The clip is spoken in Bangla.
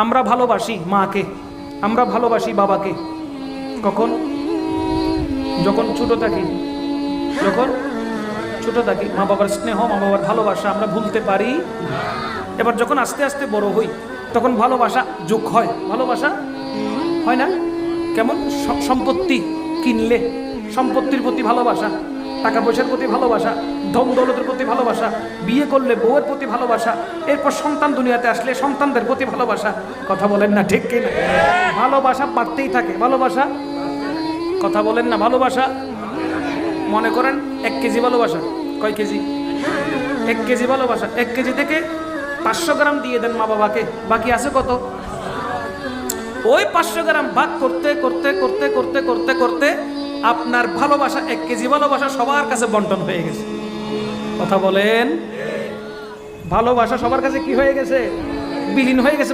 আমরা ভালোবাসি মাকে, আমরা ভালোবাসি বাবাকে কখন? যখন ছোট থাকি, যখন ছোট থাকি মা বাবার স্নেহ, মা বাবার ভালোবাসা আমরা ভুলতে পারি। এবার যখন আস্তে আস্তে বড় হই তখন ভালোবাসা যোগ হয়, ভালোবাসা হয় না? কেমন? সম্পত্তি কিনলে সম্পত্তির প্রতি ভালোবাসা, টাকা পয়সার প্রতি ভালোবাসা, ধন দৌলতের প্রতি ভালোবাসা, বিয়ে করলে বউয়ের প্রতি ভালোবাসা, এরপর সন্তান দুনিয়াতে আসলে সন্তানদের প্রতি ভালোবাসা। কথা বলেন না ঠিক কিনা? ভালোবাসা বাড়তেই থাকে, ভালোবাসা। কথা বলেন না? ভালোবাসা মনে করেন 1 কেজি ভালোবাসা, কয় কেজি? 1 কেজি ভালোবাসা। 1 কেজি থেকে 500 গ্রাম দিয়ে দেন মা বাবাকে, বাকি আছে কত? ওই 500 গ্রাম ভাগ করতে করতে করতে করতে করতে করতে আপনার ভালোবাসা 1 কেজি ভালোবাসা সবার কাছে বন্টন হয়ে গেছে। কথা বলেন? ভালোবাসা সবার কাছে কি হয়ে গেছে? বিলীন হয়ে গেছে।